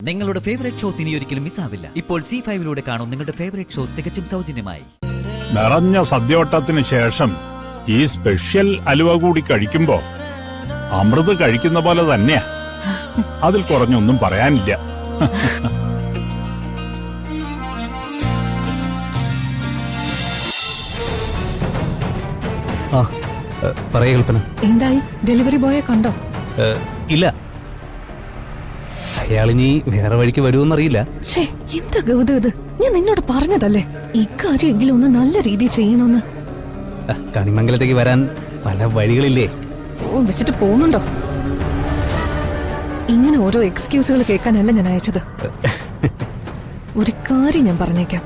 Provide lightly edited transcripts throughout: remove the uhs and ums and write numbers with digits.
നിങ്ങളുടെ favourite shows ഇനി ഒരിക്കലും മിസ്സാവില്ല. ഇപ്പോൾ C5 കാണും നിങ്ങളുടെ ഫേവറേറ്റ് ഷോസ് തികച്ചും സൗജന്യമായി. നിറഞ്ഞ സദ്യവട്ടത്തിന് ശേഷം ഈ സ്പെഷ്യൽ അലുവ കൂടി കഴിക്കുമ്പോ അമൃത് കഴിക്കുന്ന പോലെ തന്നെയാ. അതിൽ കുറഞ്ഞൊന്നും പറയാനില്ല. പറയ കൽപ്പന. എന്തായി? ഡെലിവറി ബോയെ കണ്ടോ? ഇല്ല, അയാളിനി വേറെ വഴിക്ക് വരുമെന്നറിയില്ല. എന്താ ഗൗതം ഇത്? ഞാൻ നിന്നോട് പറഞ്ഞതല്ലേ ഇക്കാര്യമെങ്കിലും ഒന്ന് നല്ല രീതിയിൽ ചെയ്യണമെന്ന്. കണിമംഗലത്തേക്ക് വരാൻ പല വഴികളില്ലേ? വെച്ചിട്ട് പോകുന്നുണ്ടോ? ഇങ്ങനെ ഓരോ എക്സ്ക്യൂസുകൾ കേൾക്കാനല്ല ഞാൻ അയച്ചത്. ഒരു കാര്യം ഞാൻ പറഞ്ഞേക്കാം,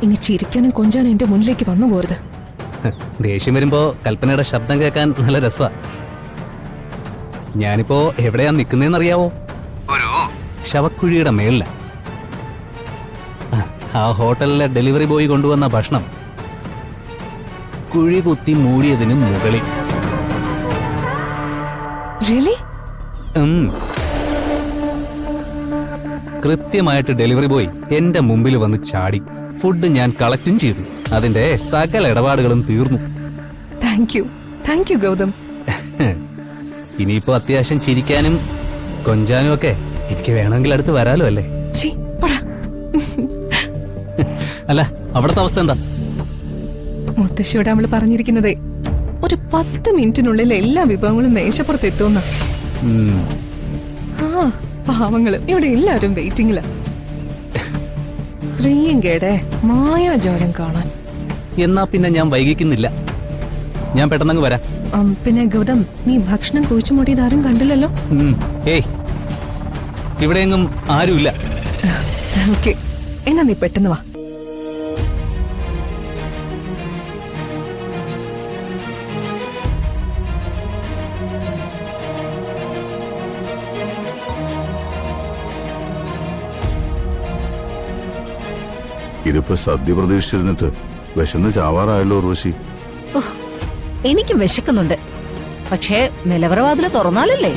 ഇനി ചിരിക്കാനും കൊഞ്ചാനും എന്റെ മുന്നിലേക്ക് വന്നു പോരുത്. ദേഷ്യം വരുമ്പോ കൽപ്പനയുടെ ശബ്ദം കേൾക്കാൻ നല്ല രസമാ. ഞാനിപ്പോ എവിടെയാ നിക്കുന്നേന്നറിയാവോ? ഒരു ശവക്കുഴിയുടെ മേളില. ആ ഹോട്ടലിലെ ഡെലിവറി ബോയ് കൊണ്ടുവന്ന ഭക്ഷണം കുഴി കുത്തി മൂടിയതിന് മുകളിൽ. കൃത്യമായിട്ട് ഡെലിവറി ബോയ് എന്റെ മുമ്പിൽ വന്ന് ചാടി. ഫുഡ് ഞാൻ കളക്റ്റും ചെയ്തു. അതിന്റെ സകല ഇടപാടുകളും തീർന്നു. Thank you Gautam. ഇനിയിപ്പോ അത്യാവശ്യം ചിരിക്കാനും കൊഞ്ചാനും ഒക്കെ എനിക്ക് വേണമെങ്കിൽ അടുത്ത് വരാലോ അല്ലേ? അല്ല, അവിടത്തെ അവസ്ഥ എന്താ? മുത്തശ്ശിയോട് അവള് പറഞ്ഞിരിക്കുന്നതേ ഒരു 10 മിനിറ്റിനുള്ളിൽ എല്ലാ വിഭവങ്ങളും മേശപ്പുറത്ത് എത്തുന്ന. പാവങ്ങള് ഇവിടെ എല്ലാരും വെയിറ്റിംഗില. പ്രിയങ്കയുടെ മായാജാലം കാണാൻ. എന്നാ പിന്നെ ഞാൻ വൈകിക്കുന്നില്ല, ഞാൻ പെട്ടെന്നങ്ങ് വരാം. പിന്നെ ഗൗതം, നീ ഭക്ഷണം കുഴിച്ചു മൂട്ടിയത് ആരും കണ്ടില്ലല്ലോ? ഏയ്, ഇവിടെയെങ്ങും ആരുമില്ല. ഓക്കെ, എന്നാ നീ പെട്ടെന്ന് വാ. ഇതിപ്പോ സദ്യ പ്രതീക്ഷിച്ചിരുന്നിട്ട് വിശന്ന് ചാവാറായല്ലോ ഉർവശി. എനിക്കും വിശക്കുന്നുണ്ട്, പക്ഷേ നിലവറവാതില് തുറന്നാലല്ലേ.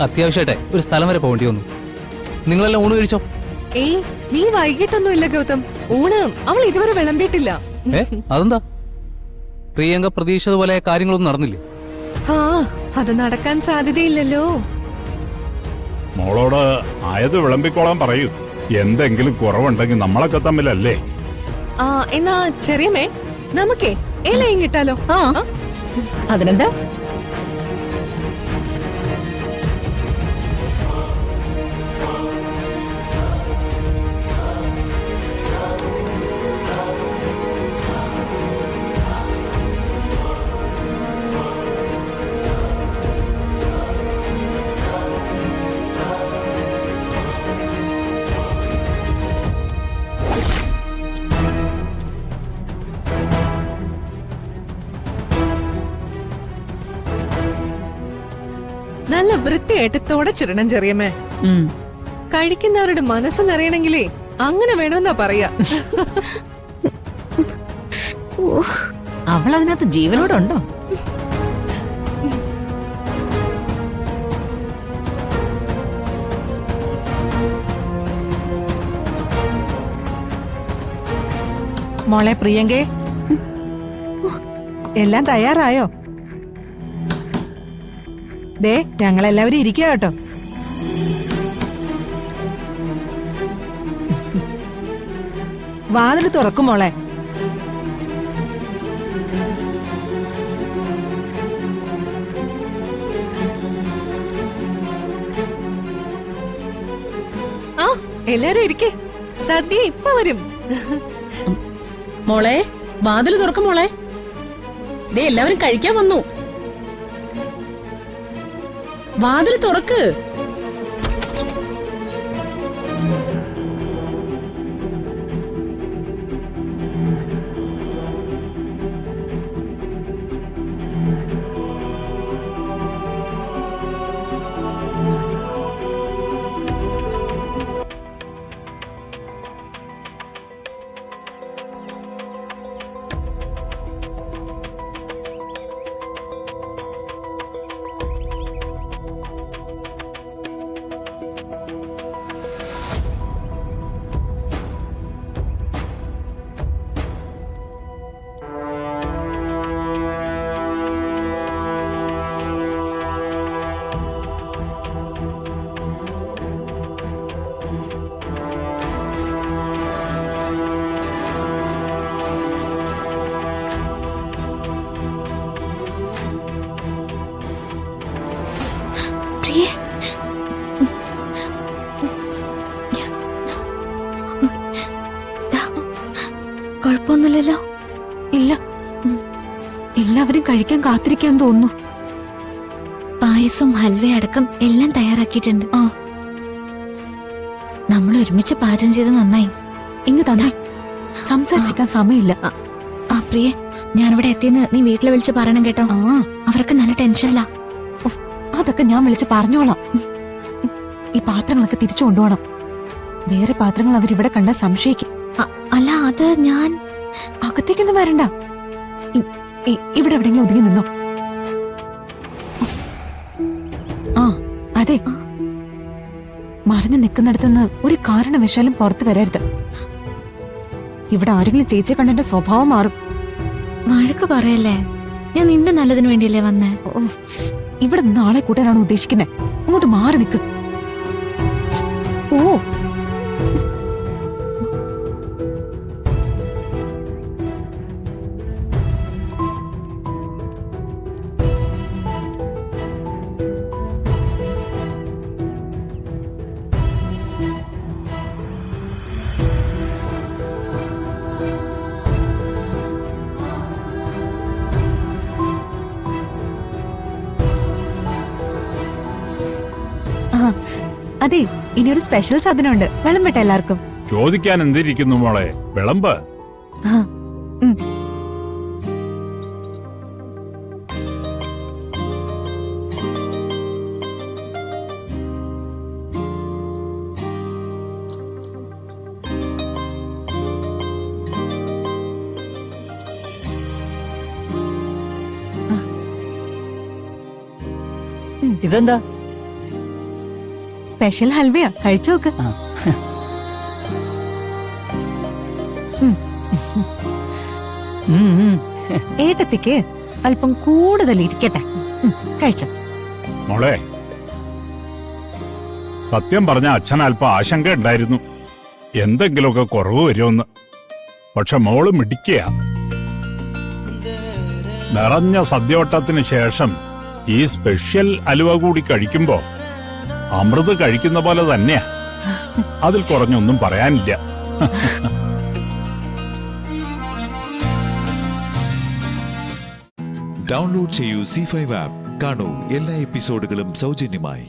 അത്യാവശ്യമായിട്ടെ ഒരു സ്ഥലം വരെ പോകേണ്ടി വന്നു. നിങ്ങളെല്ലാം ഊണ് കഴിച്ചോ? ഏയ്, നീ വൈകിട്ടൊന്നുമില്ല ഗൗതം. ഊണ് അവൾ ഇതുവരെ വിളമ്പിയിട്ടില്ല. അതെന്താ? പ്രിയങ്ക പ്രതീക്ഷിച്ചതുപോലെ കാര്യങ്ങളൊന്നും നടന്നില്ലേ? അത് നടക്കാൻ സാധ്യതയില്ലല്ലോ. മോളോട് ആയത് വിളമ്പിക്കോളാൻ പറയൂ. എന്തെങ്കിലും കുറവുണ്ടെങ്കിൽ നമ്മളൊക്കെ തമ്മിലല്ലേ. എന്നാ ചെറിയമേ, നമുക്കേ ഇലയും കിട്ടാലോ? അതിനെന്താ? നല്ല വൃത്തിയായിട്ട് തുടച്ചിടണം ചെറിയമ്മേ. കഴിക്കുന്നവരുടെ മനസ്സ് നിറയണെങ്കിലേ അങ്ങനെ വേണമെന്നാ പറയാ. അവൾ അതിനകത്ത് ജീവനോടുണ്ടോ? മോളെ പ്രിയങ്കേ, എല്ലാം തയ്യാറായോ? ദേ, ഞങ്ങളെല്ലാവരും ഇരിക്കുക കേട്ടോ. വാതിൽ തുറക്കും മോളെ. എല്ലാരും ഇരിക്കേ, സദ്യ ഇപ്പൊ വരും. മോളെ, വാതിൽ തുറക്കും മോളെ. ദേ, എല്ലാവരും കഴിക്കാൻ വന്നു. വാതിൽ തുറക്ക്. പ്രിയേ കുഴപ്പമൊന്നുമില്ലല്ലോ? ഇല്ല, എല്ലാവരും കഴിക്കാൻ കാത്തിരിക്കാൻ തോന്നുന്നു. പായസം ഹൽവയടക്കം എല്ലാം തയ്യാറാക്കിയിട്ടുണ്ട്. ആ, നമ്മൾ ഒരുമിച്ച് പാചകം ചെയ്ത് നന്നായി. ഇങ്ങ് തന്നെ സംസാരിച്ചിരിക്കാൻ സമയമില്ല. പ്രിയെ, ഞാനിവിടെ എത്തിയെന്ന് നീ വീട്ടിൽ വിളിച്ച് പറയണം കേട്ടോ. ആ, അവർക്ക് നല്ല ടെൻഷനില്ല. ഉഫ്, അതൊക്കെ ഞാൻ വിളിച്ച് പറഞ്ഞോളാം. ഈ പാത്രങ്ങളൊക്കെ തിരിച്ചു കൊണ്ടുപോകണം. വേറെ പാത്രങ്ങൾ അവരിവിടെ കണ്ടാൽ സംശയിക്കും. അല്ല, അത് ഞാൻ അകത്തേക്കൊന്നും വരണ്ട. ഇവിടെ എവിടെയെങ്കിലും ഒതുങ്ങി നിന്നോ. ആ, അതെ, മറിഞ്ഞു നിൽക്കുന്നിടത്തുനിന്ന് ഒരു കാരണവശാലും പുറത്തു വരരുത്. ഇവിടെ ആരെങ്കിലും ചേച്ചിയെ കണ്ടെന്റെ സ്വഭാവം മാറും. വഴക്ക് പറയല്ലേ, ഞാൻ നിന്റെ നല്ലതിന് വേണ്ടിയല്ലേ വന്നേ. ഇവിടെ നിന്ന് ആളെ കൂട്ടാനാണ് ഉദ്ദേശിക്കുന്നത്. അങ്ങോട്ട് മാറി നിൽക്ക്. ഓ, അതെ, ഇനിയൊരു സ്പെഷ്യൽ സാധനമുണ്ട്. വിളമ്പട്ടെ എല്ലാവർക്കും? ചോദിക്കാൻ എന്തിരിക്കുന്നു മോളെ, വിളമ്പ്. ഇതെന്താ? സ്പെഷ്യൽ ഹൽവയാ, കഴിച്ചു നോക്ക്. ഏട്ടത്തിക്ക് അല്പം കൂടുതൽ ഇരിക്കട്ടെ. കഴിച്ചോ മോളെ. സത്യം പറഞ്ഞ അച്ഛൻ അല്പം ആശങ്ക ഉണ്ടായിരുന്നു, എന്തെങ്കിലുമൊക്കെ കുറവ് വരുമെന്ന്. പക്ഷെ മോള് മിടിക്കുക. നിറഞ്ഞ സദ്യവട്ടത്തിന് ശേഷം ഈ സ്പെഷ്യൽ അലുവ കൂടി കഴിക്കുമ്പോ അമൃത് കഴിക്കുന്ന പോലെ തന്നെയാ. അതിൽ കുറഞ്ഞൊന്നും പറയാനില്ല. ഡൗൺലോഡ് ചെയ്യൂ C5 ആപ്പ്. കാണൂ എല്ലാ എപ്പിസോഡുകളും സൗജന്യമായി.